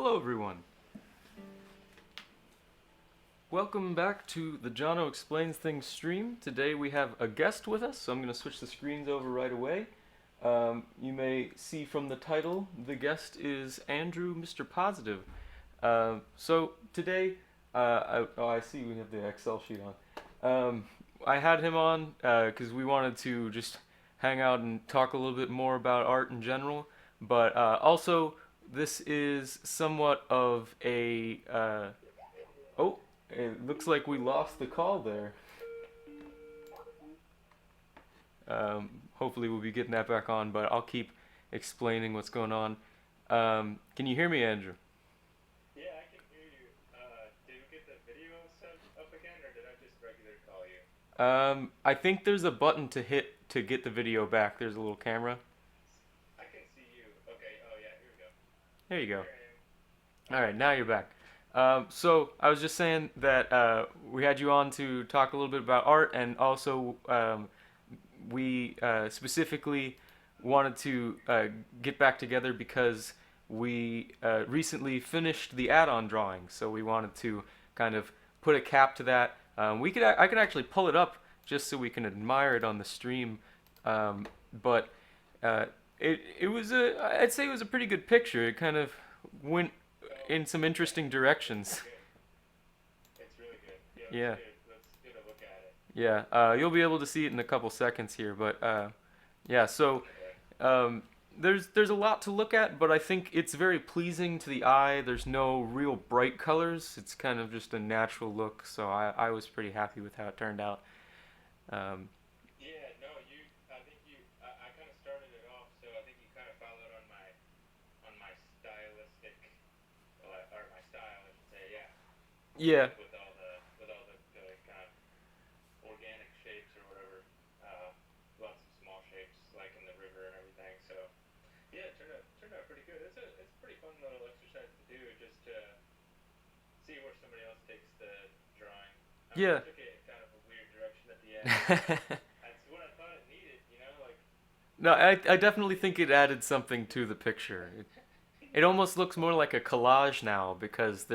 Hello everyone. Welcome back to the Jono Explains Things stream. Today we have a guest with us, so I'm going to switch the screens over right away. You may see from the title, the guest is Andrew, Mrpositive. So today, I see we have the Excel sheet on. I had him on because we wanted to just hang out and talk a little bit more about art in general, but also this is somewhat of a oh, it looks like we lost the call there. Hopefully we'll be getting that back on, but I'll keep explaining what's going on. Can you hear me, Andrew? Yeah, I can hear you. Did we get the video set up again, or did I just regular call you? I think there's a button to hit to get the video back. There's a little camera. I can see you. Okay. Oh yeah, here we go. There you go. Here I am. All right, now you're back. So I was just saying that we had you on to talk a little bit about art, and also we specifically wanted to get back together because we recently finished the add-on drawing. So we wanted to kind of put a cap to that. I could actually pull it up just so we can admire it on the stream. But it was I'd say it was a pretty good picture. It kind of went in some interesting directions. Good. It's really good. Yeah. Let's get a look at it. Yeah, you'll be able to see it in a couple seconds here, but yeah. So Okay. there's a lot to look at, but I think it's very pleasing to the eye. There's no real bright colors. It's kind of just a natural look. So I was pretty happy with how it turned out. Um, Yeah. No, you. I think you. I kind of started it off, so I think you kind of followed on my stylistic, or my style, I should say. Yeah. yeah, With all the kind of organic shapes or whatever. Lots of small shapes like in the river and everything. So yeah, it turned out pretty good. It's a pretty fun little exercise to do just to see where somebody else takes the drawing. I mean, yeah. you took it in kind of a weird direction at the end, but that's what I thought it needed. Like No, I definitely think it added something to the picture. It almost looks more like a collage now because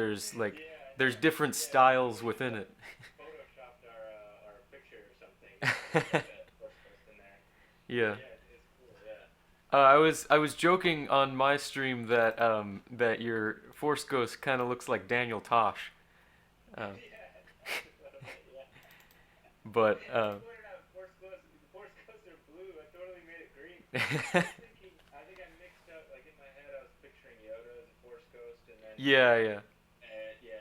yeah, there's yeah. different Yeah, it's like styles we within it. photoshopped our picture or something, and put that horse ghost in there. Yeah. Yeah, it's cool. Yeah. I was joking on my stream that that your Force Ghost kind of looks like Daniel Tosh, uh, Yeah, that's about it. Yeah. but You pointed out force ghosts. The force ghosts are blue. I totally made it green. I was thinking. I think I mixed up. Like in my head, I was picturing Yoda as a force ghost, and then yeah, yeah.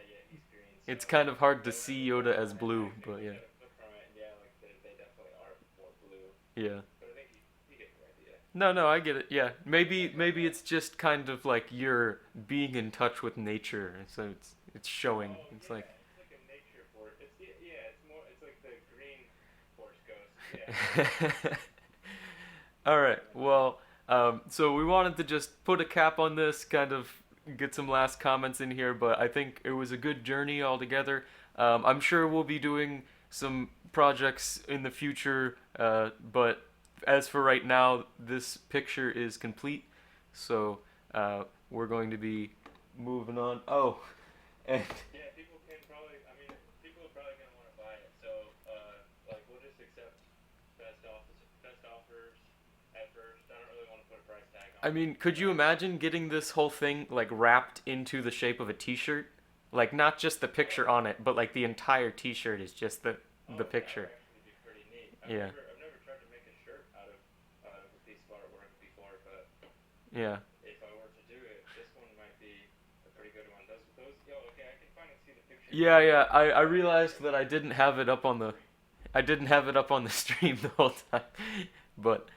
yeah, he's green. So It's kind of hard to but see Yoda as and blue, actually but looked yeah, at a clip from it, and yeah, like they definitely are more blue. yeah. But I think you get the idea. No, no, I get it. Yeah, maybe it's just kind of like you're being in touch with nature, and so it's showing. Oh It's like. yeah, it's like a nature force. It's yeah, it's more. It's like the green force ghost. Yeah, All right. Well, so we wanted to just put a cap on this, kind of get some last comments in here, but I think it was a good journey altogether. I'm sure we'll be doing some projects in the future, but as for right now, this picture is complete. So we're going to be moving on. Oh, and yeah. People can probably. I mean, people are probably gonna want to buy it. So like we'll just accept best offers at first. I don't really want to put a price tag on I it, mean, could you but imagine getting this whole thing like wrapped into the shape of a T-shirt? Like not just the oh picture on it, but like the entire T-shirt is just the oh that would picture. actually be pretty neat. Yeah, I've never tried to make a shirt out of a piece of artwork before, but yeah, if I were to do it, this one might be a pretty good one. Those yo okay, I can finally see the picture yeah, now. yeah. I That realized looks that I didn't have it up on the sweet. I didn't have it up on the stream the whole time, but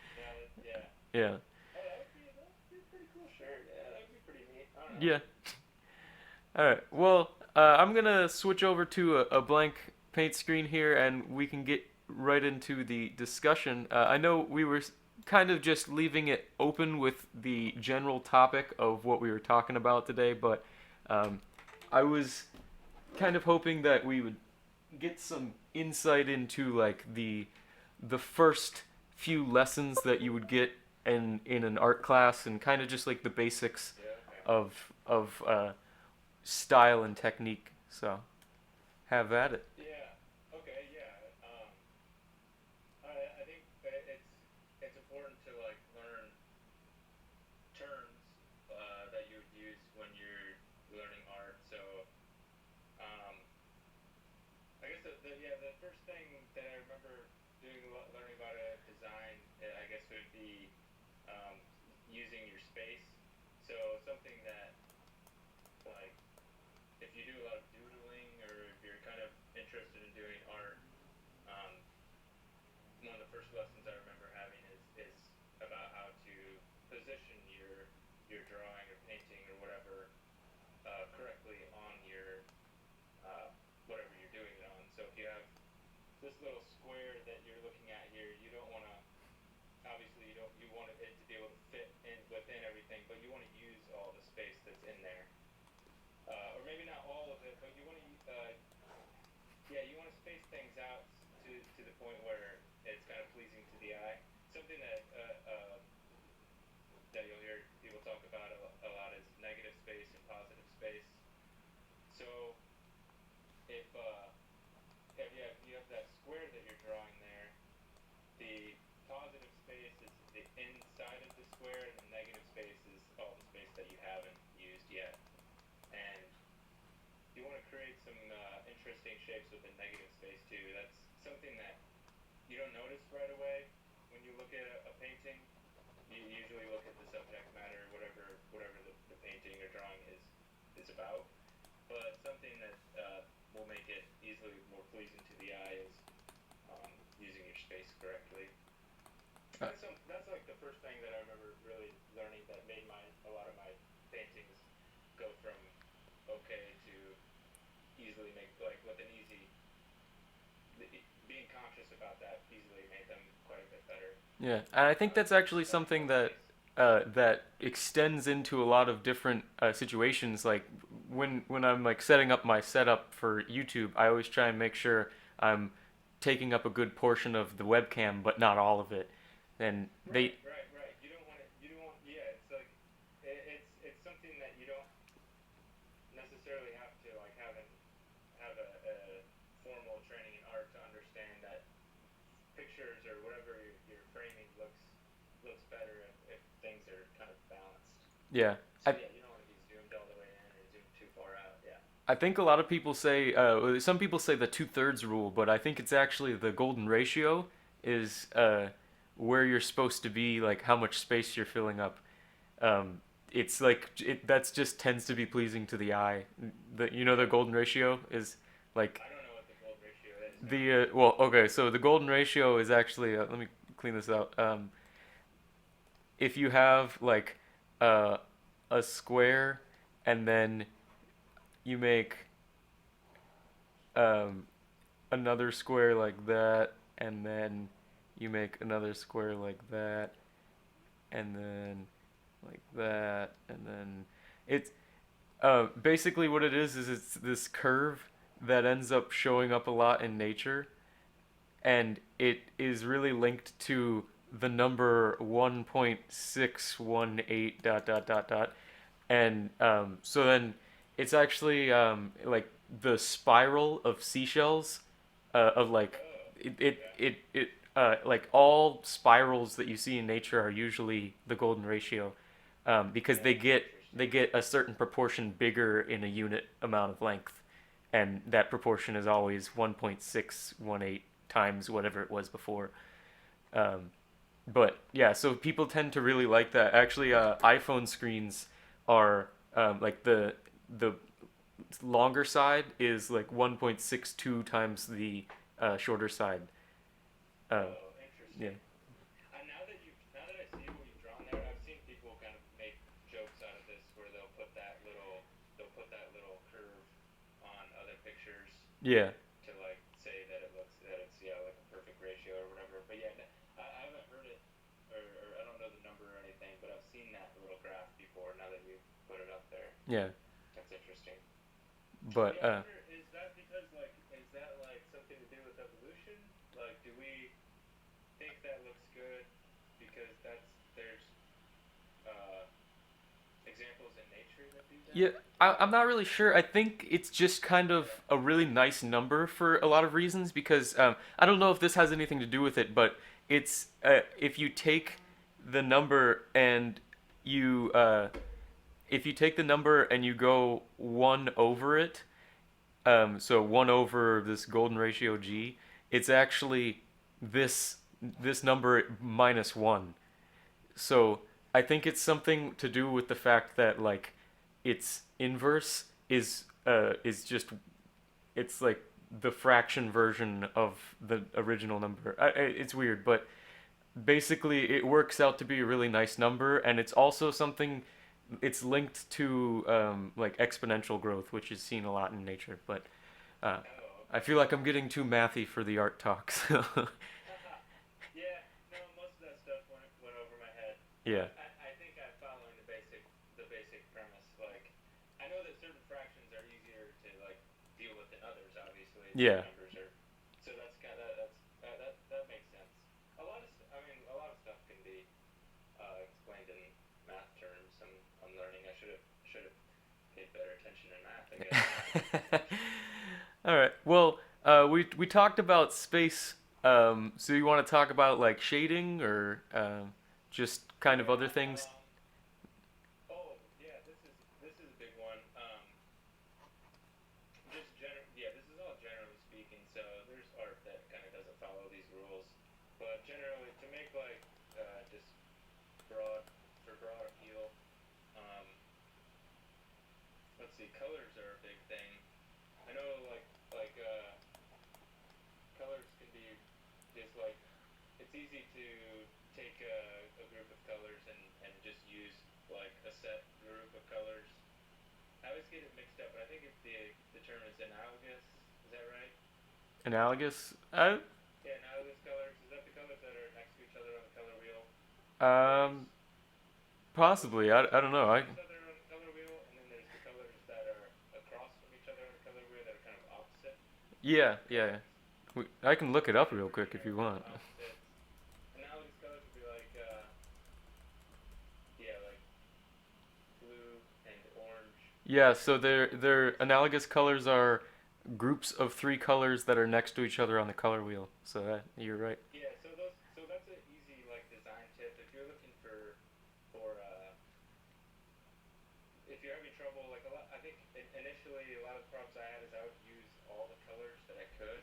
Yeah, yeah. yeah, Oh, that would be a pretty cool shirt. Yeah, that would be pretty neat. I don't know. yeah. All right. Well, I'm gonna switch over to a blank paint screen here, and we can get right into the discussion. I know we were kind of just leaving it open with the general topic of what we were talking about today, but um, I was kind of hoping that we would get some insight into like the first few lessons that you would get in an art class, and kind of just like the basics Yeah, okay. of style and technique. So have at it. Yeah. Okay. Yeah. I think it's important to like learn terms that you would use when you're learning art. So um, I guess the first thing that I remember learning about a design, I guess would be um, using your space. So something that like if you do a lot of doodling or if you're kind of interested in doing art, um, one of the first lessons I remember having is about how to position your drawing or painting or whatever correctly on your uh, whatever you're doing it on. So if you have this little square that you're looking at here, you don't want to obviously you want it to be able to fit in within everything, but you want to use all the space that's in there, or maybe not all of it, but you want to yeah, you want to space things out to the point where it's kind of pleasing to the eye. Something that you'll hear people talk about a lot is negative space and positive space. So if if you have that square that you're drawing there, the positive space is the inside of the square, and the negative space is all the space that you haven't used yet. And you want to create some interesting shapes with the negative space too. That's something that you don't notice right away when you look at a painting. You usually look at the subject matter, whatever the painting or drawing is about. But something that will make it easily more pleasing to the eye is using your space correctly. Uh, That's like the first thing that I remember really learning that made a lot of my paintings go from okay to easily make like with an easy being conscious about that easily made them quite a bit better. Yeah, and I think that's actually Talking something about that space. that extends into a lot of different situations. Like when I'm like setting up my setup for YouTube, I always try and make sure I'm taking up a good portion of the webcam, but not all of it. And they, Right. You don't want it. You don't want. Yeah, it's like it's something that you don't necessarily have to like have a formal training in art to understand that pictures or whatever you're framing looks better if things are kind of balanced. yeah, So I yeah, you don't want to be zoomed all the way in or zoomed too far out. Yeah. I think a lot of people say, some people say the 2/3 rule, but I think it's actually the golden ratio is where you're supposed to be, like how much space you're filling up. It's like that's just tends to be pleasing to the eye. The golden ratio is like I don't know what the gold ratio is. No. the well, okay, so the golden ratio is actually let me clean this out. If you have like uh, a square and then you make um, another square like that, and then you make another square like that, and then like that, and then it's basically what it is it's this curve that ends up showing up a lot in nature, and it is really linked to the number 1.618 dot dot dot dot, and so then it's actually like the spiral of seashells, of like Oh. Okay. like all spirals that you see in nature are usually the golden ratio, because That's they interesting. get a certain proportion bigger in a unit amount of length, and that proportion is always 1.618 times whatever it was before. Um, but yeah, so people tend to really like that. Actually, iPhone screens are like the longer side is like 1.62 times the shorter side. Uh, Oh, yeah, interesting. Now that I see what you've drawn there, I've seen people kind of make jokes out of this where they'll put that little curve on other pictures yeah, to like say that it's yeah like a perfect ratio or whatever. But yeah, I haven't heard it or I don't know the number or anything, but I've seen that little graph before. Now that you put it up there, yeah. that's interesting. But Yeah, I wonder is that like something to do with evolution? Like, do we think that looks good because that's there's uh, examples in nature that do Yeah, that? I'm not really sure. I think it's just kind of a really nice number for a lot of reasons because I don't know if this has anything to do with it, but it's if you take the number and you if you take the number and you go one over it, so one over this golden ratio g, it's actually this this number minus one. So I think it's something to do with the fact that like its inverse is just it's like the fraction version of the original number. It's weird, but basically it works out to be a really nice number, and it's also something. It's linked to like exponential growth, which is seen a lot in nature. But uh, Oh, I okay. feel like I'm getting too mathy for the art talks. Yeah, no, most of that stuff went over my head, Yeah, but I think I'm following the basic premise. Like, I know that certain fractions are easier to like deal with than others. Obviously, certain yeah. numbers are, so that's kind of that makes sense. I mean, a lot of stuff can be explained in math terms. I'm learning. I should have paid better attention in math, I guess. All right. Well, we talked about space. So you want to talk about like shading or just kind of other Yeah. things? Oh, yeah. This is a big one. Yeah, this is all generally speaking. So there's art that kind of doesn't follow these rules, but generally to make like just broad for broad appeal. Um, let's see, colors are a big thing. I know colors can be just like it's easy to take a group of colors and just use like a set group of colors. I always get it mixed up, but I think the term is analogous. Is that right? Analogous? Yeah, analogous colors. Is that the colors that are next to each other on the color wheel? Um, There's possibly. colors I that don't are know. next to each other on the color wheel, and then there's the colors that are across from each other on the color wheel that are kind of opposite Yeah, yeah. colors. I can look it up Kind of real for quick me if are you kind of want. opposites. Analogous colors would be like yeah, like blue and orange Yeah, and so their analogous colors are groups of three colors that are next to each other on the color wheel. So you're right. yeah. So that's an easy like design tip if you're looking for if you're having trouble like a lot. I think initially a lot of the problems I had is I would use all the colors that I could,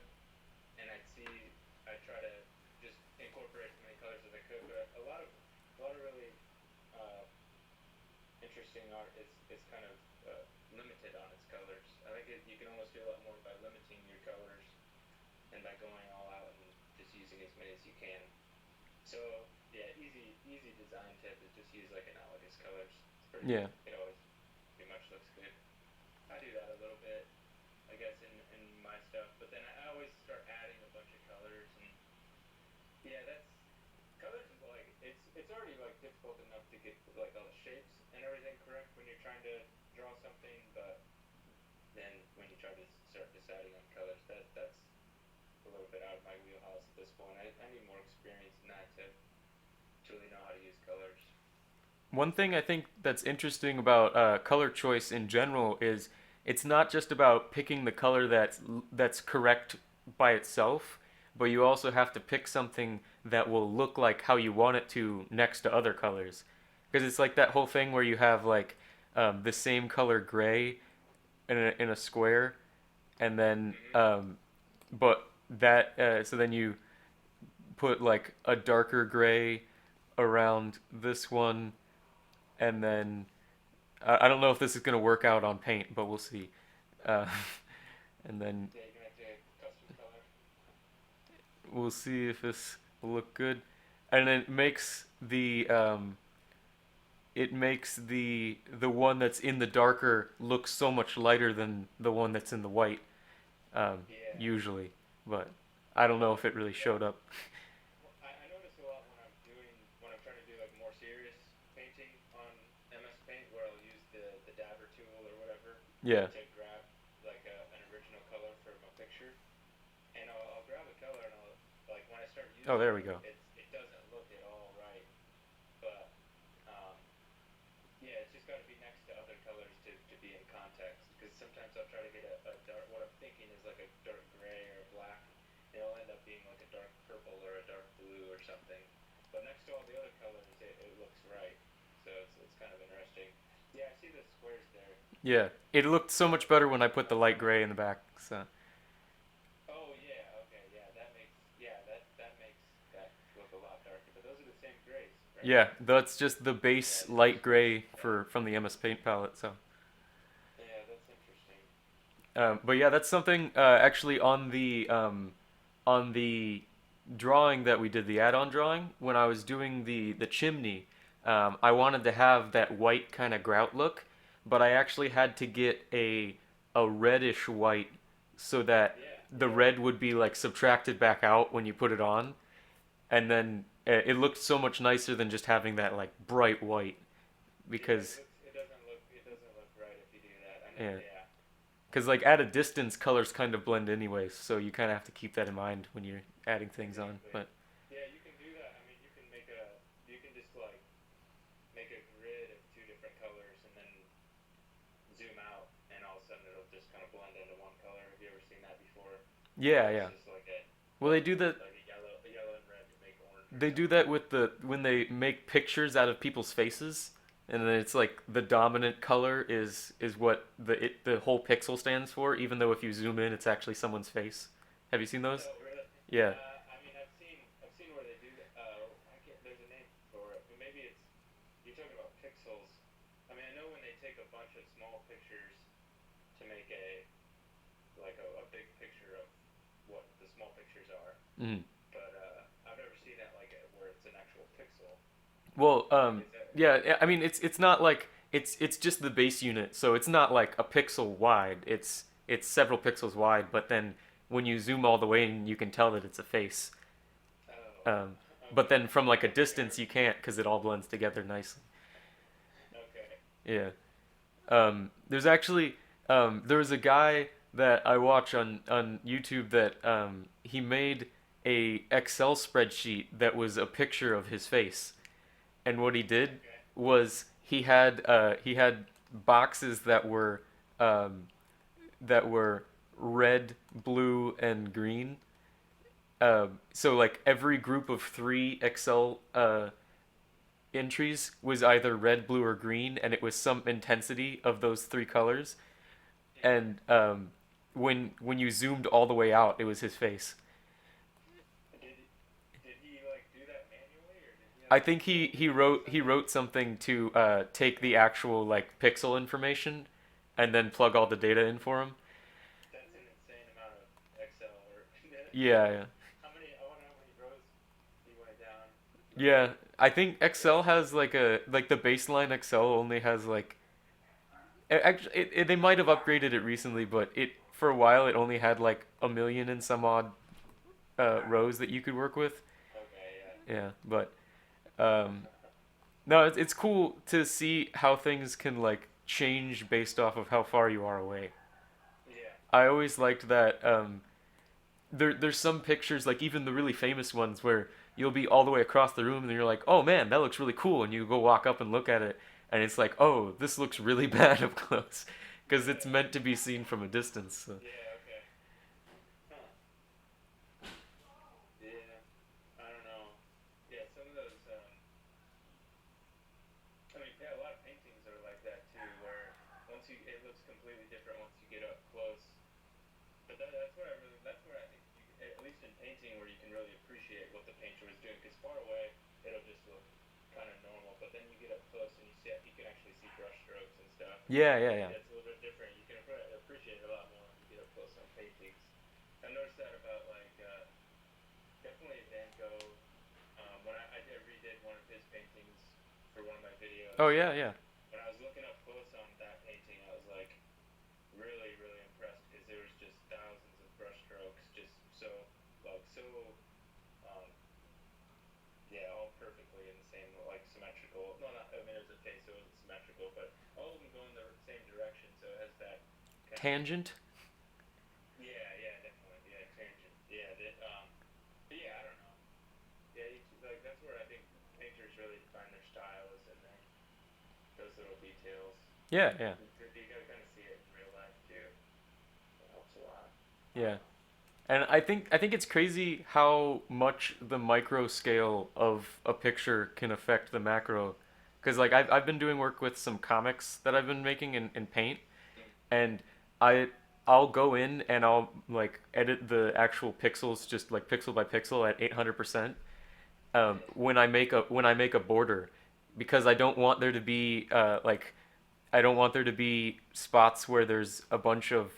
and I'd try to just incorporate as many colors as I could, but a lot of really uh, interesting art is kind of limited on its colors. I think you can almost do a lot more by limiting your colors and by going all out and just using as many as you can. So yeah, easy design tip is just use like analogous colors. It's pretty. Yeah. It always pretty much looks good. I do that a little bit, I guess, in my stuff, but then I always start adding a bunch of colors and yeah, that's colors is like it's already like difficult enough to get like all the shapes and everything correct when you're trying to draw something, but then when you try to start deciding on colors, that's a little bit out of my wheelhouse at this point. I need more experience in that to really know how to use colors. One thing I think that's interesting about color choice in general is it's not just about picking the color that's correct by itself, but you also have to pick something that will look like how you want it to next to other colors. Because it's like that whole thing where you have like the same color gray in a square, and then Mm-hmm. but that so then you put like a darker gray around this one, and then I don't know if this is gonna work out on paint, but we'll see. Uh, and then Yeah, you're gonna have to custom color. we'll see if this will look good. And it makes the one that's in the darker look so much lighter than the one that's in the white, Yeah. usually. But I don't know Oh, if it really yeah. showed up. Well, I notice a lot when I'm trying to do like more serious painting on MS Paint, where I'll use the dabber tool or whatever Yeah. to grab like an original color from a picture, and I'll grab a color and I'll like when I start Oh, using there we it, go. it doesn't look at all right, but um, yeah, it's just got to be sometimes I'll try to get a dark. What I'm thinking is like a dark gray or a black. And it'll end up being like a dark purple or a dark blue or something. But next to all the other colors, it looks right. So it's kind of interesting. Yeah, I see the squares there. Yeah, it looked so much better when I put the light gray in the back. So Oh yeah, okay, that makes that look a lot darker. But those are the same grays, right? yeah, that's just the Yeah, base they're light just switched. gray for from the MS Paint palette. So, Yeah, that's interesting. but yeah, that's something actually on the drawing that we did, the add-on drawing, when I was doing the chimney, I wanted to have that white kind of grout look, but I actually had to get a reddish white so that Yeah, the yeah, red would be like subtracted back out when you put it on, and then it looked so much nicer than just having that like bright white yeah. because It doesn't look right if you do that. I know. yeah, Yeah, because like at a distance colors kind of blend anyways, so you kind of have to keep that in mind when you're adding things on. exactly. But Yeah, you can do that. I mean, you can just like make a grid of two different colors and then zoom out, and all of a sudden it'll just kind of blend into one color. Have you ever seen that before? yeah, Where it's yeah. just like a Well, they do that. like a yellow and red to make orange or They do something. that with the when they make pictures out of people's faces, and then it's like the dominant color is what the whole pixel stands for, even though if you zoom in, it's actually someone's face. Have you seen those? Oh, really? Yeah. I mean, I've seen where they do that. I can't. There's a name for it, but maybe it's you're talking about pixels. I mean, I know when they take a bunch of small pictures to make a big picture of what the small pictures are, Mm. but I've never seen that like where it's an actual pixel. Well, Like, is that? yeah. I mean, it's not like it's just the base unit, so it's not like a pixel wide. It's several pixels wide, but then when you zoom all the way in, you can tell that it's a face. Oh, Um, but okay. then from like a I've never. distance, you can't because it all blends together nicely. Okay. Yeah. There's actually there was a guy that I watch on YouTube that he made a Excel spreadsheet that was a picture of his face, and what he did Okay. was he had boxes um, that were red, blue, and green. So like every group of three Excel entries was either red, blue, or green, and it was some intensity of those three colors. Mhm. And when you zoomed all the way out, it was his face. Did did he like do that manually, or did he have I like think a tool to he do it or wrote he something? wrote something to take the actual like pixel information and then plug all the data in for him. That's an insane amount of Excel work. Yeah, yeah, How many? I wonder how many rows he went down. yeah. I think Yeah. Excel has like the baseline Excel only has like actually they might have upgraded it recently, but it for a while it only had like a million and some odd rows that you could work with. Okay. Yeah, but um, no, it's cool to see how things can like change based off of how far you are away. Yeah. Yeah. I always liked that. There's some pictures, like even the really famous ones, where you'll be all the way across the room and you're like, oh man, that looks really cool, and you go walk up and look at it, and it's like, oh, this looks really bad up close, because it's Yeah. meant to be seen from a distance. So. Yeah. Okay. Huh. Yeah. I don't know. Yeah. Some of those. I mean, a lot of paintings are like that too, where it looks completely different once you get up close. But that's where I think at least in painting, where you can really appreciate what the painter was doing. Because far away, it'll just look kind of normal. But then you get up close and you can actually see brush strokes and stuff. Yeah, yeah, yeah. It's a little bit different. You can appreciate it a lot more when you get up close on paintings. I've noticed that about like definitely Van Gogh. When I redid one of his paintings for one of my videos, Oh yeah, yeah. when I was looking up close on that painting, I was like really, really impressed because there was just thousands of brush strokes, just so um, yeah, all perfectly in the same like symmetrical. No, not. I mean, it was a face, so it wasn't symmetrical, but all of them go in the same direction, so it has that kind of. Tangent. Yeah, definitely, yeah, tangent, yeah. But yeah, I don't know. Yeah, like that's where I think painters really define their style is in there, those little details. Yeah, yeah. You gotta kind of see it in real life too. Yeah. And I think it's crazy how much the micro scale of a picture can affect the macro. Because like I've been doing work with some comics that I've been making in Paint, and I I'll go in and I'll like edit the actual pixels just like pixel by pixel at 800%, when I make a border, because I don't want there to be I don't want there to be spots where there's a bunch of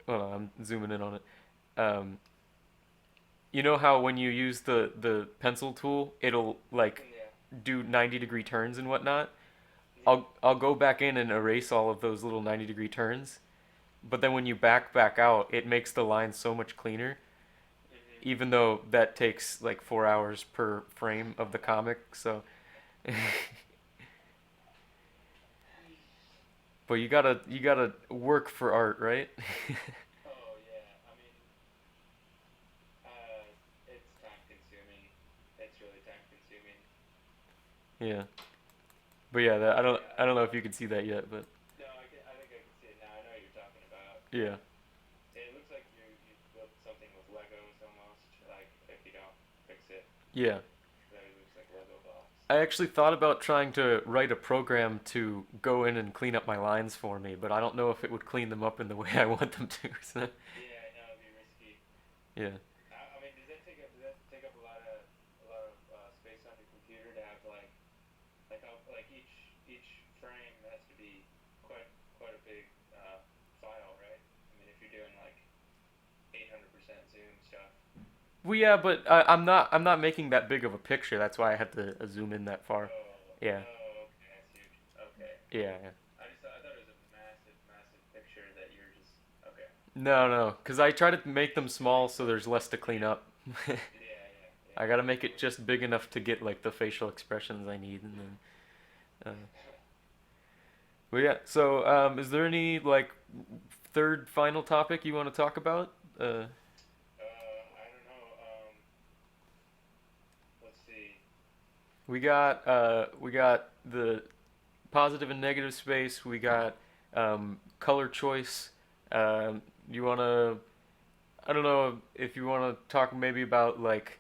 hold on, I'm zooming in on it. Um, you know how when you use the pencil tool, it'll like Yeah. do 90-degree turns and whatnot. Yeah. I'll go back in and erase all of those little 90-degree turns. But then when you back out, it makes the line so much cleaner. Mhm. Even though that takes like 4 hours per frame of the comic, so but you gotta work for art, right? Oh yeah. I mean, uh, it's time consuming. It's really time consuming. Yeah, but yeah, that, I But don't yeah, I don't know if you can see that yet, but no, I can. I think I can see it now. I know what you're talking about. yeah, It looks like you built something with Legos almost. Like if you don't fix it, yeah. then it looks like Lego blocks. I actually thought about trying to write a program to go in and clean up my lines for me, but I don't know if it would clean them up in the way I want them to. So, Yeah, I know it'd be risky. yeah. I mean, does that take up a lot of space on your computer to have like each frame has to be quite a big file, right? I mean, if you're doing like 800% zoom stuff. Well, yeah, but I'm not making that big of a picture. That's why I had to zoom in that far. Yeah, Okay, I see. Okay, yeah, yeah. I thought it was a massive picture that you're just okay. No, no, because I try to make them small so there's less to clean Yeah, up. yeah. I gotta make it just big enough to get like the facial expressions I need, and then. But yeah, so is there any like third final topic you want to talk about? I don't know. Let's see. We got the positive and negative space. We got color choice. You wanna? I don't know if you want to talk maybe about like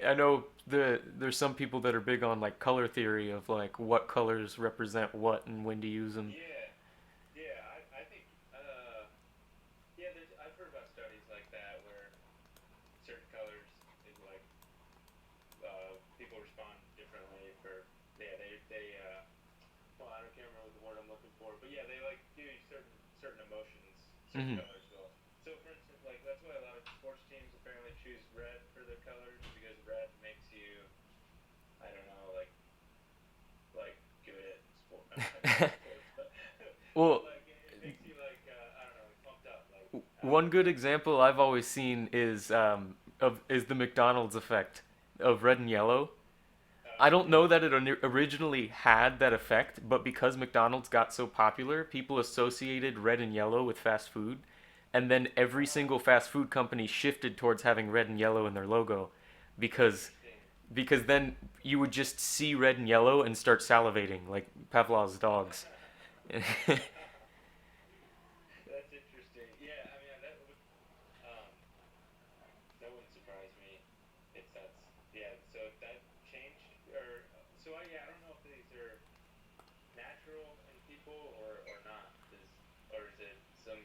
I know there's some people that are big on like color theory of like what colors represent what and when to use them. Yeah, yeah. I think yeah. I've heard about studies like that where certain colors is like people respond differently for yeah they well I don't can't remember the word I'm looking for but yeah they like give you certain emotions certain Hmm. colors will so for instance like that's why a lot of sports teams apparently choose red for their colors because red makes you I don't know like good at sport I don't know sports but Well, like it makes you like I don't know like pumped up like one good example I've always seen is the McDonald's effect of red and yellow. I don't okay know that it originally had that effect, but because McDonald's got so popular, people associated red and yellow with fast food, and then every oh single fast food company shifted towards having red and yellow in their logo, because interesting because then you would just see red and yellow and start salivating like Pavlov's dogs. That's interesting. Yeah, I mean um that wouldn't surprise me. It's that's yeah. So that changed or so yeah. I don't know if these are natural in people or not. Or is it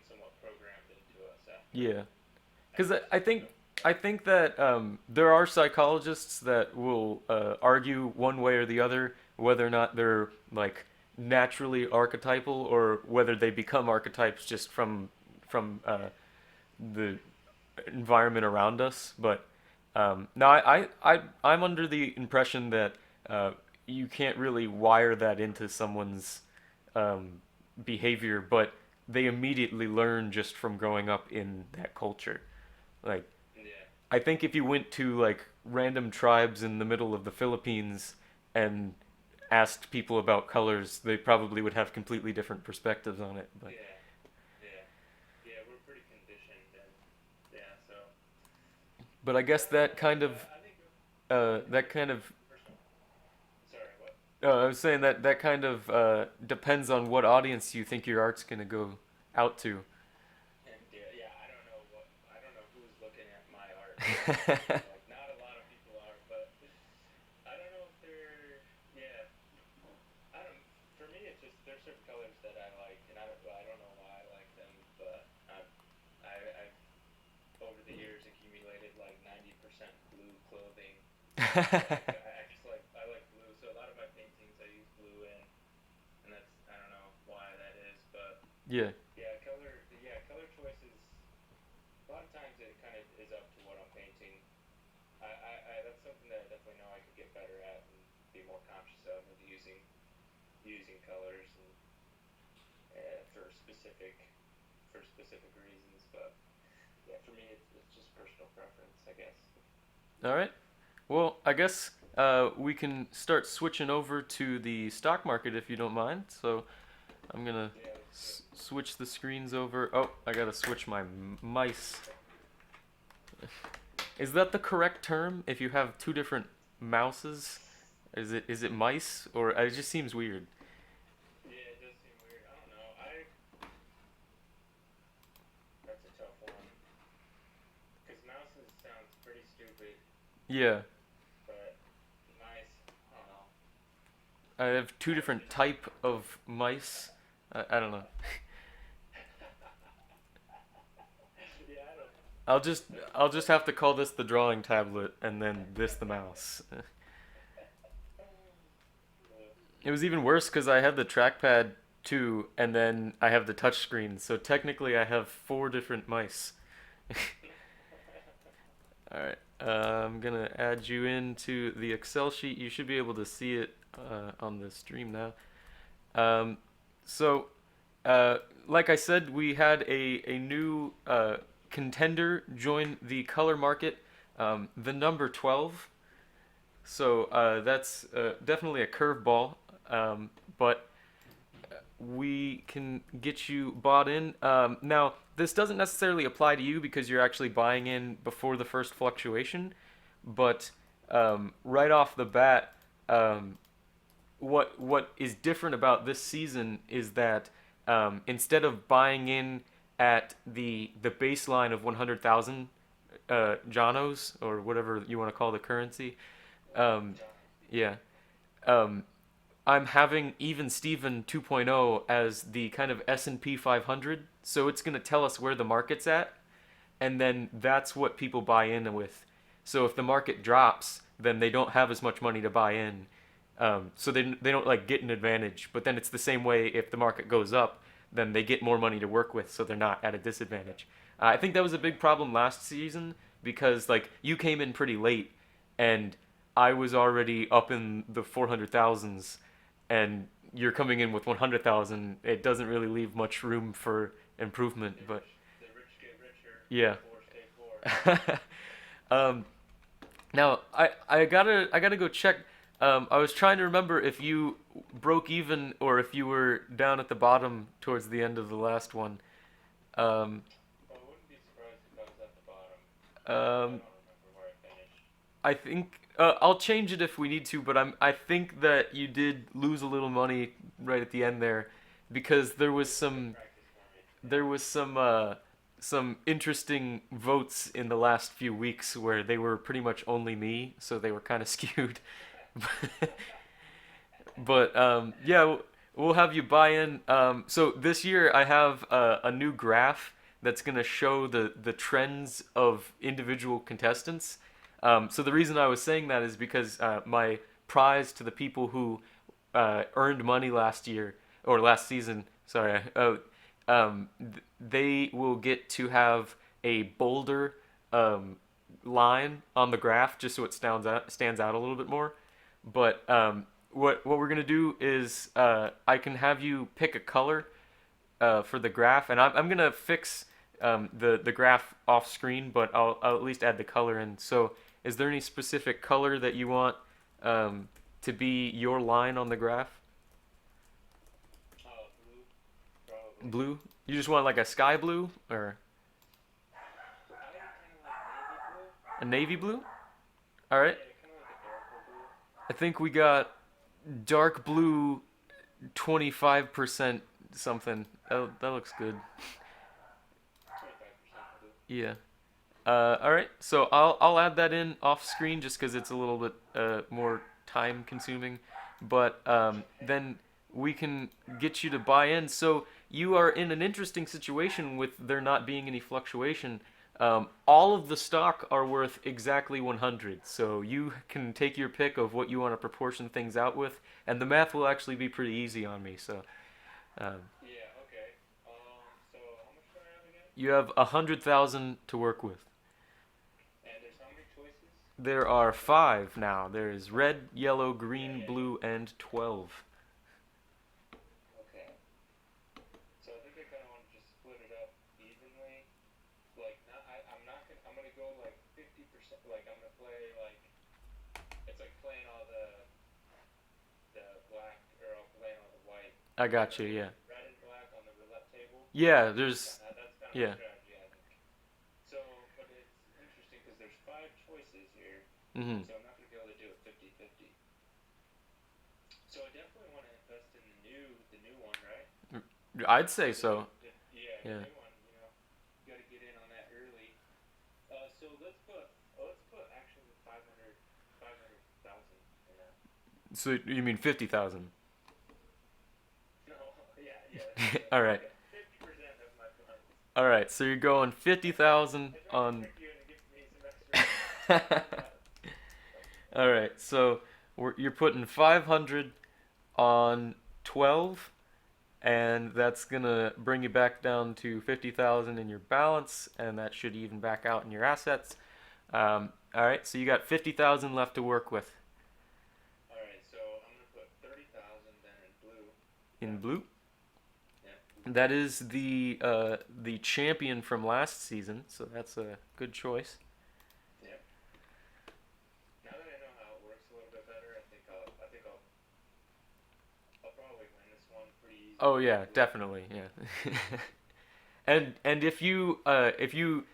somewhat programmed into us Yeah, because after I certain think stuff? I think that there are psychologists that will argue one way or the other whether or not they're like naturally archetypal or whether they become archetypes just from Yeah. the environment around us. But no, I'm under the impression that uh, you can't really wire that into someone's um, behavior, but they immediately learn just from growing up in that culture. Like, Yeah. I think if you went to like random tribes in the middle of the Philippines and asked people about colors, they probably would have completely different perspectives on it. But Yeah. Yeah. Yeah. We're pretty conditioned and yeah. So I guess that kind of I think that kind of first one. Sorry. What? I was saying that that kind of depends on what audience you think your art's gonna go out to. And yeah, Like not a lot of people are, but I don't know if they're yeah. I don't. For me, it's just there's certain colors that I like, and I don't know why I like them, but I've over the years accumulated like 90% blue clothing. I just I like blue, so a lot of my paintings I use blue in, and that's I don't know why that is, but Yeah. color choices. A lot of times it kind of is up to what I'm painting. That's something that I definitely know I could get better at and be more conscious of using colors and for specific reasons. But yeah, for me it's just personal preference, I guess. All right. Well, I guess we can start switching over to the stock market if you don't mind. So I'm gonna Yeah, let's do it. switch the screens over. Oh, I gotta switch my mice. Is that the correct term? If you have two different mouses, is it mice or it just seems weird? Yeah, it does seem weird. I don't know. I That's a tough one because mouses sounds pretty stupid, Yeah, but mice. I don't know. I have two I different just type of mice. I don't know. yeah, I don't know. I'll just That's I'll just have to call this the drawing tablet and then this the mouse. It was even worse because I had the trackpad too, and then I have the touchscreen. So technically, I have four different mice. All right, I'm gonna add you into the Excel sheet. You should be able to see it on the stream now. Um, so, uh, like I said, we had a new contender join the color market, the number 12. So that's definitely a curveball, but we can get you bought in. Now, this doesn't necessarily apply to you because you're actually buying in before the first fluctuation, but right off the bat, um, what is different about this season is that instead of buying in at the baseline of 100,000 Jonos or whatever you want to call the currency, um, John's. yeah, um, I'm having even Steven 2.0 as the kind of S&P 500, so it's going to tell us where the market's at, and then that's what people buy in with. So if the market drops, then they don't have as much money to buy in. So they don't like get an advantage. But then it's the same way if the market goes up, then they get more money to work with, so they're not at a disadvantage. I think that was a big problem last season because like you came in pretty late, and I was already up in the 400,000s, and you're coming in with 100,000. It doesn't really leave much room for improvement. But The rich get richer. yeah. The poor stay poor. um, Now I gotta go check. I was trying to remember if you broke even or if you were down at the bottom towards the end of the last one. Um, Well, I wouldn't be surprised if I was at the bottom. I um, don't remember where I finished. I think I'll change it if we need to, but I think that you did lose a little money right at the end there because It was good practice for me. there was some interesting votes in the last few weeks where they were pretty much only me, so they were kind of skewed. But yeah, we'll have you buy in. So this year I have a new graph that's gonna show the trends of individual contestants. So the reason I was saying that is because my prize to the people who earned money last year or last season, sorry, they will get to have a bolder um, line on the graph just so it stands out a little bit more. But what we're gonna do is I can have you pick a color for the graph, and I'm gonna fix the graph off screen, but I'll at least add the color in. So, is there any specific color that you want to be your line on the graph? Blue, probably. Blue? You just want like a sky blue or I kind of like navy blue. a navy blue? All right. Yeah, kind of like a darker blue. I think we got dark blue 25% something. That looks good. 25% blue. Yeah. All right, so I'll add that in off screen just because it's a little bit more time consuming, but Okay. then we can get you to buy in. So you are in an interesting situation with there not being any fluctuation. All of the stock are worth exactly 100, so you can take your pick of what you want to proportion things out with, and the math will actually be pretty easy on me. So um, Yeah. Okay. So how much do I have again? you have 100,000 to work with. And there's how many choices? There are five now. There is red, yellow, Yeah. green, Yeah. Yeah. blue, and 12. Okay. So I think I kind of want to just split it up evenly. Like, not. I'm not gonna. I'm gonna go like 50%. Like, I'm gonna play like. It's like playing all the black, or I'll playing all the white. I So I'm got gonna you, put yeah. red and black on the roulette table. Yeah, there's. That's kind of my Yeah. strategy, I think. So, but it's interesting because there's five choices here, Hmm. so I'm not going to be able to do it 50-50. So I definitely want to invest in the new one, right? I'd say The new, so. yeah, the Yeah. new one. You got to get in on that early. So let's put actually 500,000 in that. So you mean 50,000? No, yeah, yeah, All right. okay. 50% of my funds. All right. So you're going 50,000 I tried to on. trick you into giving me some extra funds. All right. So you're putting 500 on 12, and that's gonna bring you back down to 50,000 in your balance, and that should even back out in your assets. All right, so you got 50,000 left to work with All right, so I'm gonna put 30,000 then in blue. in Yeah, blue. yeah, That is the champion from last season, so that's a good choice. yeah. Now that I know how it works a little bit better, I think I'll probably win this one pretty Oh easily with yeah, blue. definitely, yeah. And if you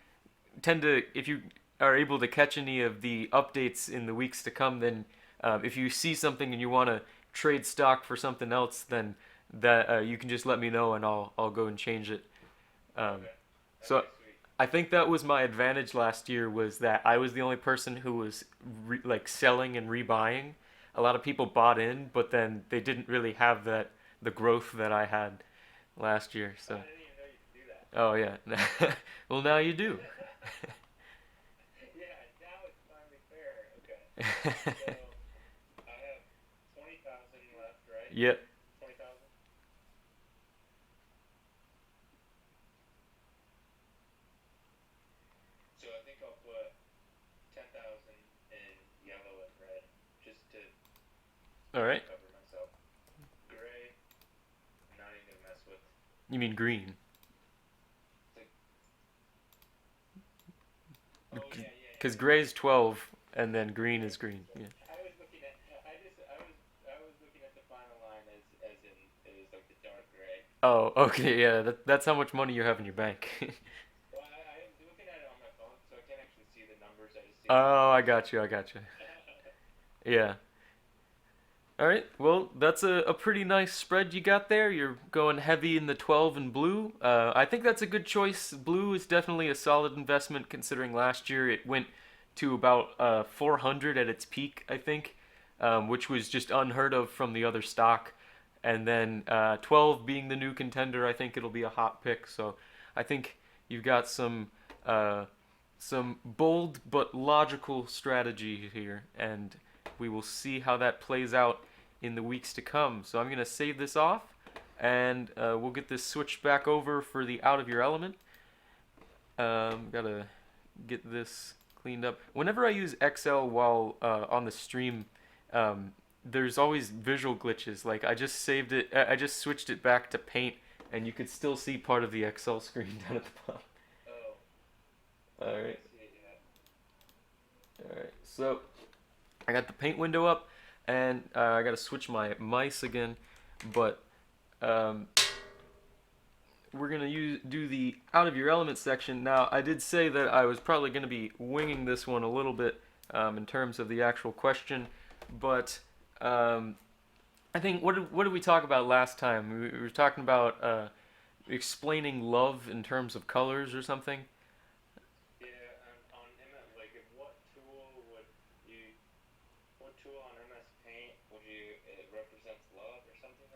tend to if you are able to catch any of the updates in the weeks to come, then if you see something and you want to trade stock for something else, then that you can just let me know and I'll go and change it. Um, Okay, so okay, sweet. I think that was my advantage last year was that I was the only person who was like selling and rebuying. A lot of people bought in, but then they didn't really have the growth that I had last year. Oh, So I didn't even know you could do that. oh yeah, well now you do. Yeah, now it's finally fair. Okay, so I have 20,000 left, right? Yep. 20,000. So I think I'll put 10,000 in yellow and red, just to All right. cover myself. Gray, I'm not even gonna mess with. You mean green? It's like, oh yeah, yeah, Because yeah. gray is 12, and then green is green. Yeah. I was looking at. I was looking at the final line as in it was like the dark gray. Oh, okay. Yeah, that's how much money you have in your bank. Well, I'm looking at it on my phone, so I can't actually see the numbers. I just see the Oh, I lines. got you. I got you. Yeah. All right. Well, that's a pretty nice spread you got there. You're going heavy in the 12 and blue. I think that's a good choice. Blue is definitely a solid investment considering last year it went to about 400 at its peak, I think, which was just unheard of from the other stock. And then 12 being the new contender, I think it'll be a hot pick. So I think you've got uh, some bold but logical strategy here, and we will see how that plays out in the weeks to come. So I'm going to save this off, and we'll get this switched back over for the out of your element. Gotta get this cleaned up. Whenever I use Excel while on the stream, there's always visual glitches. Like I just saved it, I just switched it back to Paint, and you could still see part of the Excel screen down at the bottom. Oh, All oh, I right, see it. Yeah. all right. So I got the Paint window up, and I gotta switch my mice again, but um, we're gonna do the out of your element section. Now, I did say that I was probably gonna be winging this one a little bit in terms of the actual question, but um, I think what did we talk about last time? We were talking about explaining love in terms of colors or something. Yeah.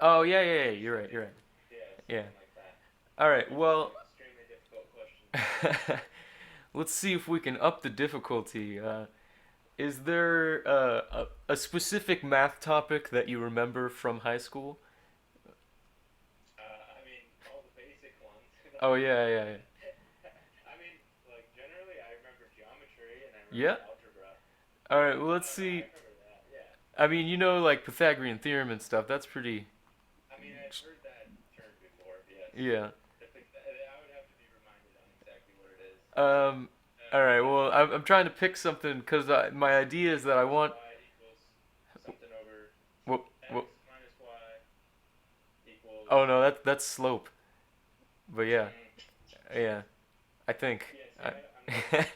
Oh yeah, yeah, yeah. You're right. You're right. Yeah, Yeah. something like that. All right. These are Well, some extremely difficult questions. let's see if we can up the difficulty. Is there a specific math topic that you remember from high school? I mean, all the basic ones. Oh yeah, yeah, yeah. I mean, like generally, I remember geometry and I Yeah. remember algebra. All right. Well, No, let's no, I see. remember that. Yeah. I mean, like Pythagorean theorem and stuff. That's pretty. I mean, I've heard that term before. Yes. Yeah. I would have to be reminded on exactly what it is. Um. All right. But Well, I'm trying to pick something because my idea is that I x want. y equals something over Well, well, x minus y equals. oh no, that's slope. But yeah, Mm, yeah. I think. yeah. See, I, I'm not.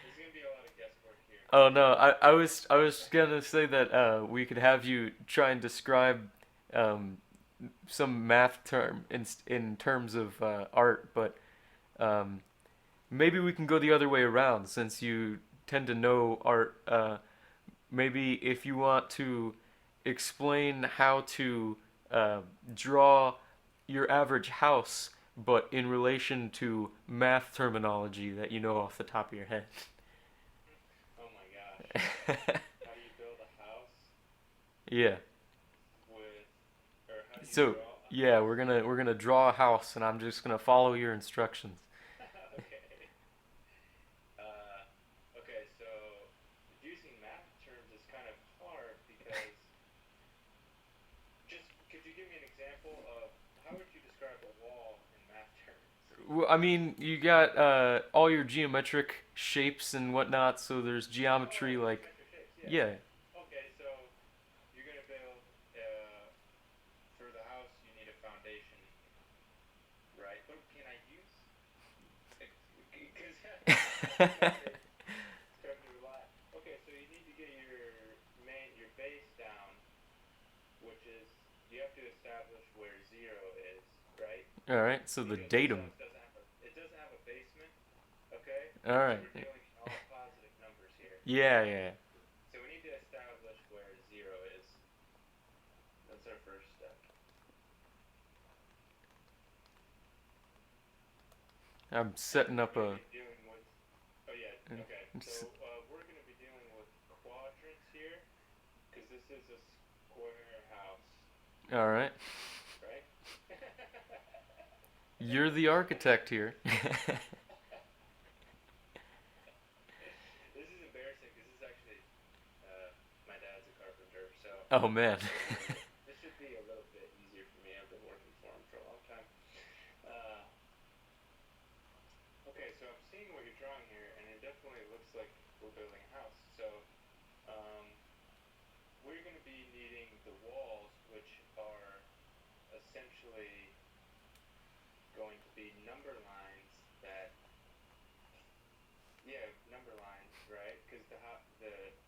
There's gonna be a lot of guesswork here. oh no, I was gonna say that we could have you try and describe um, some math term in terms of art, but um, maybe we can go the other way around since you tend to know art. Maybe if you want to explain how to uh, draw your average house, but in relation to math terminology that you know off the top of your head. Oh my gosh. How do you build a house Yeah. with, or how do you So draw a yeah, house? we're gonna draw a house, and I'm just gonna follow your instructions. Okay. Uh, okay, so using math terms is kind of hard because just could you give me an example of how would you describe a wall in math terms? Well, I mean, you got all your geometric shapes and whatnot. So there's Oh, geometry like geometric shapes, yeah. yeah. Okay, so you're gonna build for the house you need a foundation, right? What can I use? Because I'm starting to rely. Okay, so you need to get your base down, which is you have to establish where zero is, right? All right. So the Because this datum. house doesn't have a basement, okay? All So right. we're dealing in all positive numbers here. Yeah, yeah. So we need to establish where zero is. That's our first step. I'm And setting we're up going to a. be dealing with. Oh yeah. Okay. So we're going to be dealing with quadrants here, because this is a square house, All right. right? You're the architect here. This is embarrassing because this is actually my dad's a carpenter, so Oh man. this should be a little bit easier for me. I've been working for him for a long time. Uh, okay, so I'm seeing what you're drawing here, and it definitely looks like we're building a house. So um, we're going to be needing the walls, which are essentially going to be number lines that, yeah, number lines, right? Because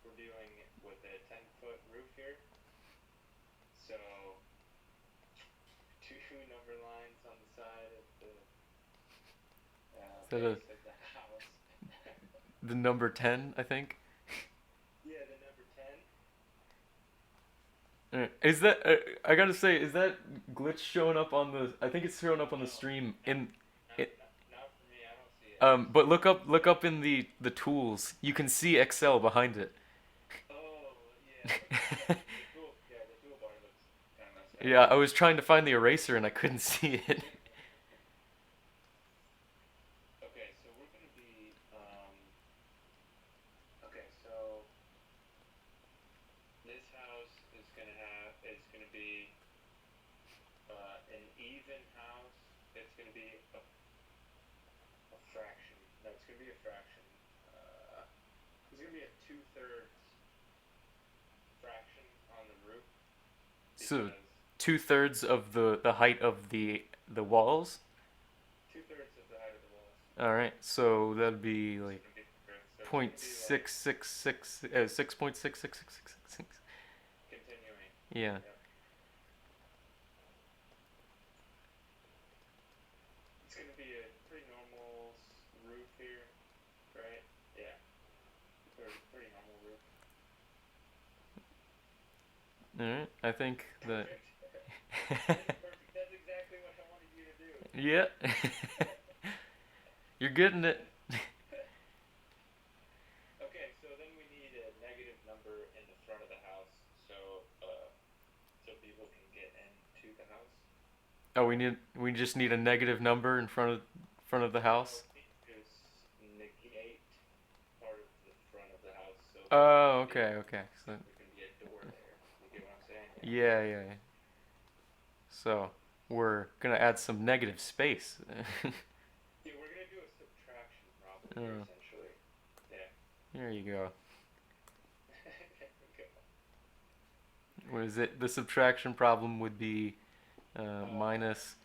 we're dealing with a 10-foot roof here, so two number lines on the side of the So base of the house. the number 10, I think. Yeah, the number 10. Is that I gotta say, is that glitch showing up on the? I think it's showing up on the No, stream not, it. not for me. I don't see it. But look up in the tools. You can see Excel behind it. Oh, yeah. The toolbar looks kind of messed up. Yeah, I was trying to find the eraser and I couldn't see it. Okay, so we're gonna be okay, so this house is gonna be an even house. It's gonna be a fraction. No, it's gonna be a fraction. It's gonna be a two-thirds fraction on the roof So because 2/3 of the height of the walls. two-thirds of the height of the walls. All right, so that'd be It's like gonna be two-thirds. So it's point gonna be like six six six 6.6666. continuing. Yeah. Yep. It's gonna be a pretty normal roof here, right? Yeah, pretty normal roof. All right. I think that Perfect. That is perfect. That's exactly what I wanted you to do. Yeah. You're getting it. Okay, so then we need a negative number in the front of the house, so people can get into the house. Oh, we just need a negative number in front of the No, house. we need to negate part of the front of the house so that Oh, okay, okay. So there can be a door there. You get what I'm saying? Yeah. yeah, yeah. Yeah. So we're gonna add some negative space. Yeah, we're gonna do a subtraction problem here Oh, essentially. Yeah. there you go. There we go. What is it? The subtraction problem would be Uh, minus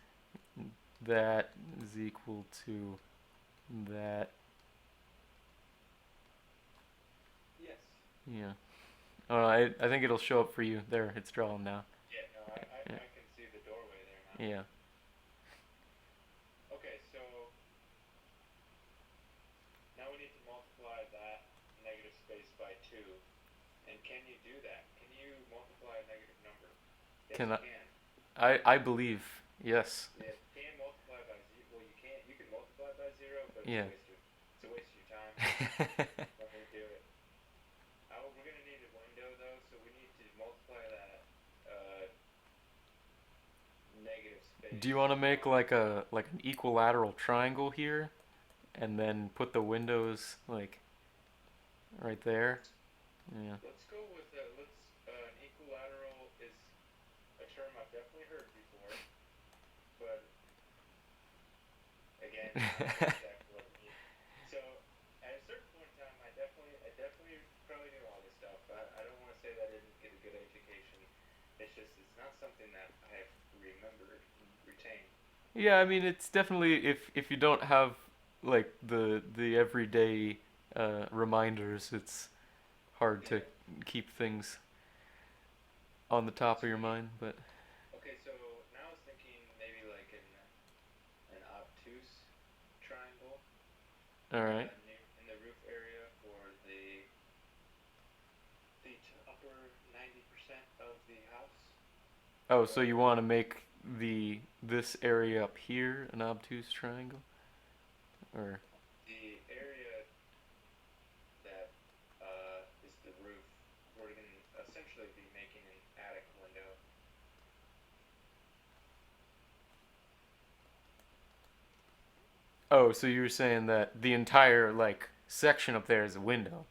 that is equal to that. yes. Yeah. Oh, I think it'll show up for you. There, it's drawn now. Yeah. No, Yeah. I can see the doorway there now. Yeah. Okay, so now we need to multiply that negative space by 2. And can you do that? Can you multiply a negative number? Yes, Can you I? can. I believe. Yes. Yeah, you can multiply by 0. Well, you can't. You can multiply by 0, but Yeah. it's a waste of your time. Let me do it. We're gonna need a window though, so we need to multiply that negative Do you space want to make by. like an equilateral triangle here, and then put the windows like right there? Let's Yeah. let's go with an equilateral is a term I've definitely heard before, but again, I don't know exactly what it means. So at a certain point in time, I definitely probably knew all this stuff. I don't want to say that I didn't get a good education. It's not something that I have remembered and retained. Yeah, I mean it's definitely if you don't have like the everyday reminders, it's hard to Yeah. keep things on the top of So your we need. mind. But Okay, so now I was thinking maybe like an obtuse triangle all right. near in the roof area for the upper 90% of the house. Oh, so you Where want to make the this area up here an obtuse triangle, or the area that is the roof, we're going to essentially be making an attic window. oh, so you were saying that the entire like section up there is a window.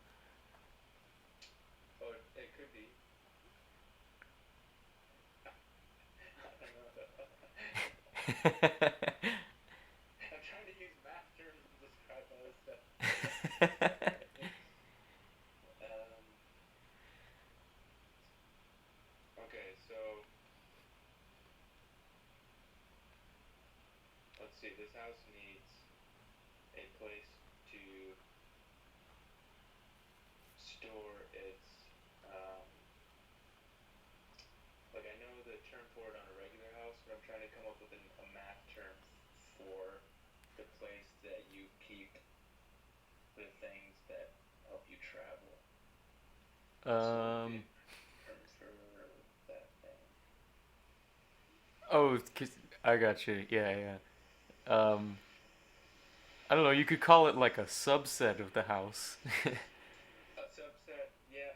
Oh, it could be. I don't know. I'm trying to use math terms to describe all this stuff. um, okay, so let's see. This house needs a place to store its like I know the term for it on a regular house, but I'm trying to come up with a math term for the place that you keep the things that help you travel. What's the um. term for that thing? Oh, I got you. Yeah, yeah. I don't know. You could call it like a subset of the house. A subset, yeah.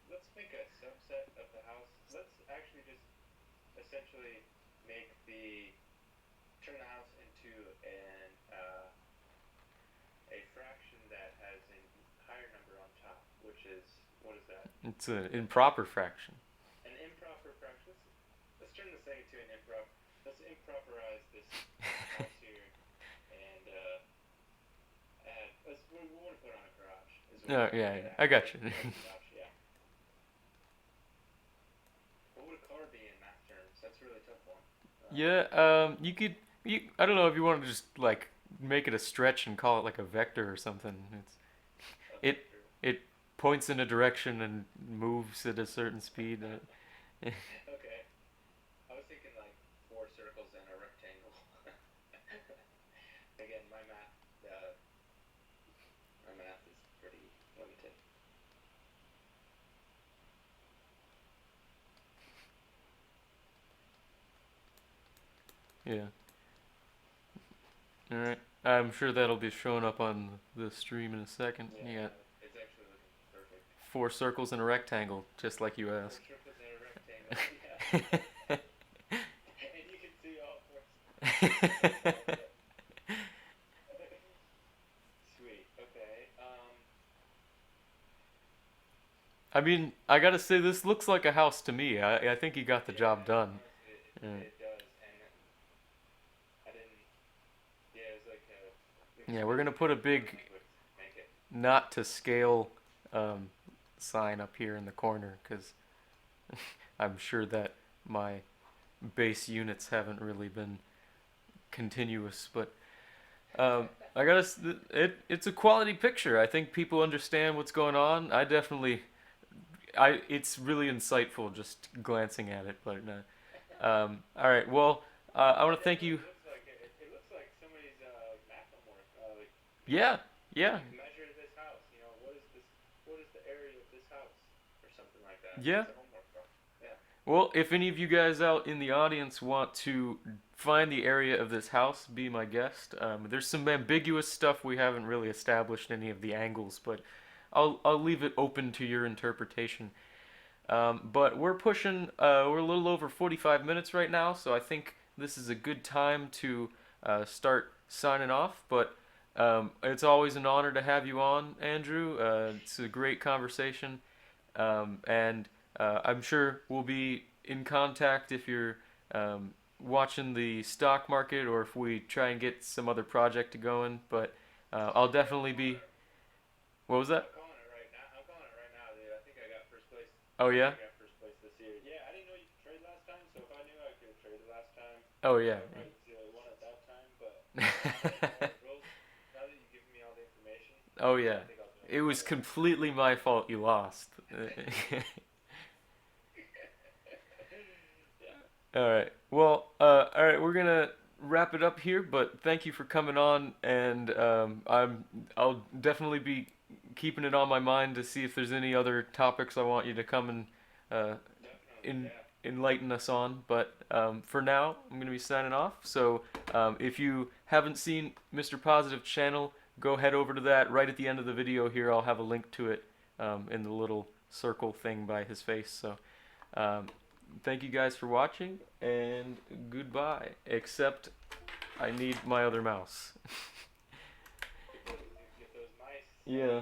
Let's make a subset of the house. Let's actually just essentially make turn the house into a fraction that has a higher number on top, which is, what is that? It's an That improper fraction. an improper fraction. Let's turn this thing into an improp. Let's improperize this house here and add. We want to put on a garage. Is what Oh, we're trying to yeah, yeah. get at. I got Let's you. put on a garage. Yeah. What would a car be in math terms? That's a really tough one. Yeah. You could. I don't know if you want to just like make it a stretch and call it like a vector or something. A It vector. it points in a direction and moves at a certain speed. Okay. I was thinking like four circles and a rectangle. Again, my math is pretty limited. Yeah. All right. I'm sure that'll be showing up on the stream in a second. You got Yeah, it's actually looking perfect. 4 circles in a rectangle, just like you Four asked. circles in a rectangle. Yeah. And you can see all four. Sweet. Okay. I mean, I gotta say, this looks like a house to me. I think you got the Yeah. job done. Honestly, Yeah. it does, and I didn't. Yeah, it was like Yeah, we're gonna put a big working with make it. not to scale um, sign up here in the corner because I'm sure that my base units haven't really been continuous, but I gotta. It's a quality picture. I think people understand what's going on. I definitely. It's really insightful just glancing at it, but all right. Well, I want It to thank definitely you. looks like it looks like somebody's map homework. Like Yeah, yeah, like measure this house. You know, what is this? What is the area of this house, or something like that. yeah. It's a homework problem. Yeah. Well, if any of you guys out in the audience want to find the area of this house, be my guest. There's some ambiguous stuff we haven't really established any of the angles, but I'll leave it open to your interpretation. But we're pushing, we're a little over 45 minutes right now, so I think this is a good time to start signing off. But it's always an honor to have you on, Andrew. It's a great conversation, and I'm sure we'll be in contact if you're watching the stock market or if we try and get some other project going. But I'll definitely be. What was that? I'm calling it right now. I'm calling it right now, dude. I think I got first place. Oh I think yeah. I got first place this year. Yeah, I didn't know you could trade last time, so if I knew I could have traded last time, Oh yeah. I probably won at that time. But now that now that you've given me all the information, Oh yeah. I think I'll do it It was better. completely my fault you lost. Yeah. All right. Well, all right. We're gonna wrap it up here, but thank you for coming on, and I'll definitely be keeping it on my mind to see if there's any other topics I want you to come and uh, Definitely. in, Yeah. enlighten us on. But for now, I'm gonna be signing off. So if you haven't seen Mr. Positive channel, go head over to that. Right at the end of the video here, I'll have a link to it in the little circle thing by his face. So. Um, Thank you guys for watching, and goodbye. Except I need my other mouse. Get those mice. Yeah.